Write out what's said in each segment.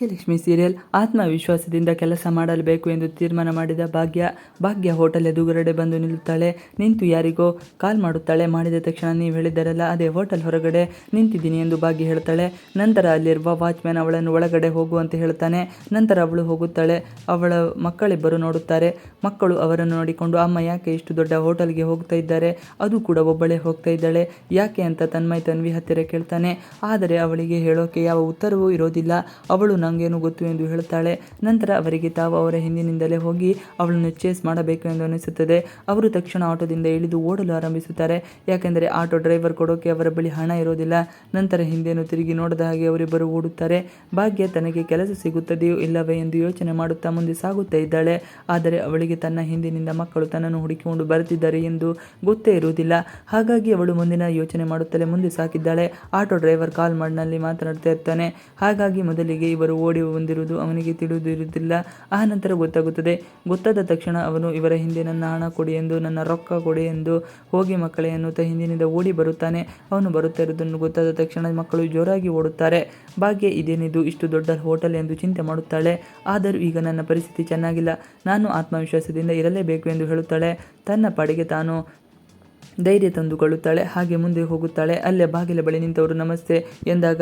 Lakshmi serial ಆತ್ಮವಿಶ್ವಾಸದಿಂದ ಕೆಲಸ ಮಾಡಲೇಬೇಕು ಎಂದು ತೀರ್ಮಾನ ಮಾಡಿದ ಭಾಗ್ಯ ಹೋಟೆಲ್ ಎದುರುಗಡೆ ಬಂದು ನಿಲ್ಲುತ್ತಾಳೆ. ನಿಂತು ಯಾರಿಗೋ ಕಾಲ್ ಮಾಡುತ್ತಾಳೆ. ಮಾಡಿದ ತಕ್ಷಣ ನೀವು ಹೇಳಿದ್ದರಲ್ಲ ಅದೇ ಹೋಟೆಲ್ ಹೊರಗಡೆ ನಿಂತಿದ್ದೀನಿ ಎಂದು ಭಾಗ್ಯ ಹೇಳ್ತಾಳೆ. ನಂತರ ಅಲ್ಲಿರುವ ವಾಚ್ಮ್ಯಾನ್ ಅವಳನ್ನು ಒಳಗಡೆ ಹೋಗುವಂತೆ ಹೇಳ್ತಾನೆ. ನಂತರ ಅವಳು ಹೋಗುತ್ತಾಳೆ. ಅವಳ ಮಕ್ಕಳಿಬ್ಬರು ನೋಡುತ್ತಾರೆ. ಮಕ್ಕಳು ಅವರನ್ನು ನೋಡಿಕೊಂಡು ಅಮ್ಮ ಯಾಕೆ ಇಷ್ಟು ದೊಡ್ಡ ಹೋಟೆಲ್ಗೆ ಹೋಗ್ತಾ ಇದ್ದಾರೆ, ಅದು ಕೂಡ ಒಬ್ಬಳೇ ಹೋಗ್ತಾ ಇದ್ದಾಳೆ ಯಾಕೆ ಅಂತ ತನ್ವಿ ಹತ್ತಿರ ಕೇಳ್ತಾನೆ. ಆದರೆ ಅವಳಿಗೆ ಹೇಳೋಕೆ ಯಾವ ಉತ್ತರವೂ ಇರೋದಿಲ್ಲ. ಅವಳು ನಂಗೇನು ಗೊತ್ತು ಎಂದು ಹೇಳುತ್ತಾಳೆ. ನಂತರ ಅವರಿಗೆ ತಾವು ಅವರ ಹಿಂದಿನಿಂದಲೇ ಹೋಗಿ ಅವಳನ್ನು ಚೇಸ್ ಮಾಡಬೇಕು ಎಂದು ಅನಿಸುತ್ತದೆ. ಅವರು ತಕ್ಷಣ ಆಟೋದಿಂದ ಇಳಿದು ಓಡಲು ಆರಂಭಿಸುತ್ತಾರೆ. ಯಾಕೆಂದರೆ ಆಟೋ ಡ್ರೈವರ್ ಕೊಡೋಕೆ ಅವರ ಬಳಿ ಹಣ ಇರೋದಿಲ್ಲ. ನಂತರ ಹಿಂದೇನು ತಿರುಗಿ ನೋಡದ ಹಾಗೆ ಅವರಿಬ್ಬರು ಓಡುತ್ತಾರೆ. ಭಾಗ್ಯ ತನಗೆ ಕೆಲಸ ಸಿಗುತ್ತದೆಯೋ ಇಲ್ಲವೇ ಎಂದು ಯೋಚನೆ ಮಾಡುತ್ತಾ ಮುಂದೆ ಸಾಗುತ್ತಾ ಇದ್ದಾಳೆ. ಆದರೆ ಅವಳಿಗೆ ತನ್ನ ಹಿಂದಿನಿಂದ ಮಕ್ಕಳು ತನ್ನನ್ನು ಹುಡುಕಿಕೊಂಡು ಬರುತ್ತಿದ್ದಾರೆ ಎಂದು ಗೊತ್ತೇ ಇರುವುದಿಲ್ಲ. ಹಾಗಾಗಿ ಅವಳು ಮುಂದಿನ ಯೋಚನೆ ಮಾಡುತ್ತಲೇ ಮುಂದೆ ಸಾಗಿದ್ದಾಳೆ. ಆಟೋ ಡ್ರೈವರ್ ಕಾಲ್ ಮಾಡಿನಲ್ಲಿ ಮಾತನಾಡ್ತಾ ಇರ್ತಾನೆ. ಹಾಗಾಗಿ ಮೊದಲಿಗೆ ಇವರು ಓಡಿ ಬಂದಿರುವುದು ಅವನಿಗೆ ತಿಳಿದಿರುವುದಿಲ್ಲ. ಆ ನಂತರ ಗೊತ್ತಾಗುತ್ತದೆ. ಗೊತ್ತಾದ ತಕ್ಷಣ ಅವನು ಇವರ ಹಿಂದೆ ನನ್ನ ಹಣ ಕೊಡಿ ಎಂದು, ನನ್ನ ರೊಕ್ಕ ಕೊಡಿ ಎಂದು ಹೋಗಿ ಮಕ್ಕಳೇ ಎನ್ನುತ್ತಾ ಹಿಂದಿನಿಂದ ಓಡಿ ಬರುತ್ತಾನೆ. ಅವನು ಬರುತ್ತಾ ಇರುವುದನ್ನು ಗೊತ್ತಾದ ತಕ್ಷಣ ಮಕ್ಕಳು ಜೋರಾಗಿ ಓಡುತ್ತಾರೆ. ಭಾಗ್ಯ ಇದೇನಿದು ಇಷ್ಟು ದೊಡ್ಡ ಹೋಟೆಲ್ ಎಂದು ಚಿಂತೆ ಮಾಡುತ್ತಾಳೆ. ಆದರೂ ಈಗ ನನ್ನ ಪರಿಸ್ಥಿತಿ ಚೆನ್ನಾಗಿಲ್ಲ, ನಾನು ಆತ್ಮವಿಶ್ವಾಸದಿಂದ ಇರಲೇಬೇಕು ಎಂದು ಹೇಳುತ್ತಾಳೆ. ತನ್ನ ಪಾಡಿಗೆ ತಾನು ಧೈರ್ಯ ತಂದುಕೊಳ್ಳುತ್ತಾಳೆ. ಹಾಗೆ ಮುಂದೆ ಹೋಗುತ್ತಾಳೆ. ಅಲ್ಲೇ ಬಾಗಿಲ ಬಳಿ ನಿಂತವರು ನಮಸ್ತೆ ಎಂದಾಗ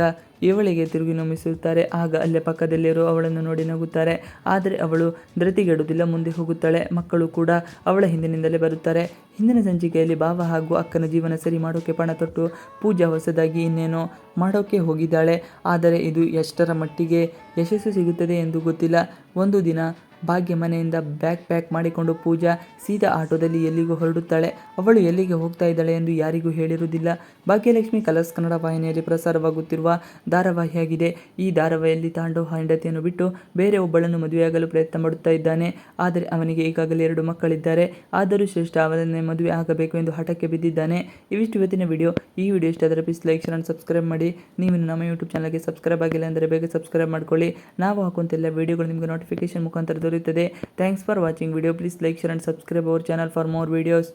ಇವಳಿಗೆ ತಿರುಗಿ ನಮಿಸುತ್ತಾರೆ. ಆಗ ಅಲ್ಲೇ ಪಕ್ಕದಲ್ಲಿರೋ ಅವಳನ್ನು ನೋಡಿ ನಗುತ್ತಾರೆ. ಆದರೆ ಅವಳು ಧೃತಿಗೆಡುವುದಿಲ್ಲ, ಮುಂದೆ ಹೋಗುತ್ತಾಳೆ. ಮಕ್ಕಳು ಕೂಡ ಅವಳ ಹಿಂದಿನಿಂದಲೇ ಬರುತ್ತಾರೆ. ಹಿಂದಿನ ಸಂಚಿಕೆಯಲ್ಲಿ ಭಾವ ಹಾಗೂ ಅಕ್ಕನ ಜೀವನ ಸರಿ ಮಾಡೋಕೆ ಪಣ ತೊಟ್ಟು ಪೂಜಾ ಹೊಸದಾಗಿ ಇನ್ನೇನೋ ಮಾಡೋಕೆ ಹೋಗಿದ್ದಾಳೆ. ಆದರೆ ಇದು ಎಷ್ಟರ ಮಟ್ಟಿಗೆ ಯಶಸ್ಸು ಸಿಗುತ್ತದೆ ಎಂದು ಗೊತ್ತಿಲ್ಲ. ಒಂದು ದಿನ ಭಾಗ್ಯ ಮನೆಯಿಂದ ಬ್ಯಾಗ್ ಪ್ಯಾಕ್ ಮಾಡಿಕೊಂಡು ಪೂಜಾ ಸೀದಾ ಆಟೋದಲ್ಲಿ ಎಲ್ಲಿಗೂ ಹೊರಡುತ್ತಾಳೆ. ಅವಳು ಎಲ್ಲಿಗೆ ಹೋಗ್ತಾ ಇದ್ದಾಳೆ ಎಂದು ಯಾರಿಗೂ ಹೇಳಿರುವುದಿಲ್ಲ. ಭಾಗ್ಯಲಕ್ಷ್ಮಿ ಕಲರ್ಸ್ ಕನ್ನಡ ವಾಹಿನಿಯಲ್ಲಿ ಪ್ರಸಾರವಾಗುತ್ತಿರುವ ಧಾರಾವಾಹಿಯಾಗಿದೆ. ಈ ಧಾರಾವಾಹಿಯಲ್ಲಿ ತಾಂಡವ್ ಹೆಂಡತಿಯನ್ನು ಬಿಟ್ಟು ಬೇರೆ ಒಬ್ಬಳನ್ನು ಮದುವೆಯಾಗಲು ಪ್ರಯತ್ನ ಮಾಡುತ್ತಾ ಇದ್ದಾನೆ. ಆದರೆ ಅವನಿಗೆ ಈಗಾಗಲೇ 2 ಮಕ್ಕಳಿದ್ದಾರೆ. ಆದರೂ ಶ್ರೇಷ್ಠ ಅವನನ್ನೇ ಮದುವೆ ಆಗಬೇಕು ಎಂದು ಹಠಕ್ಕೆ ಬಿದ್ದಿದ್ದಾನೆ. ಇವಿಷ್ಟು ಇವತ್ತಿನ ವಿಡಿಯೋ. ಈ ವಿಡಿಯೋ ಇಷ್ಟ ಆದರೆ please like, share and subscribe ಮಾಡಿ. ನೀವು ನಮ್ಮ ಯೂಟ್ಯೂಬ್ ಚಾನಲ್ಗೆ ಸಬ್ಸ್ಕ್ರೈಬ್ ಆಗಿಲ್ಲ ಅಂದರೆ ಬೇಗ ಸಬ್ಸ್ಕ್ರೈಬ್ ಮಾಡ್ಕೊಳ್ಳಿ. ನಾವು ಹಾಕುವಂತೆಲ್ಲ ವಿಡಿಯೋಗಳು ನಿಮಗೆ ನೋಟಿಫಿಕೇಶನ್ ಮುಖಾಂತರ ದೊರೆಯುತ್ತದೆ. Thanks for watching video. Please like, share and subscribe our channel for more videos.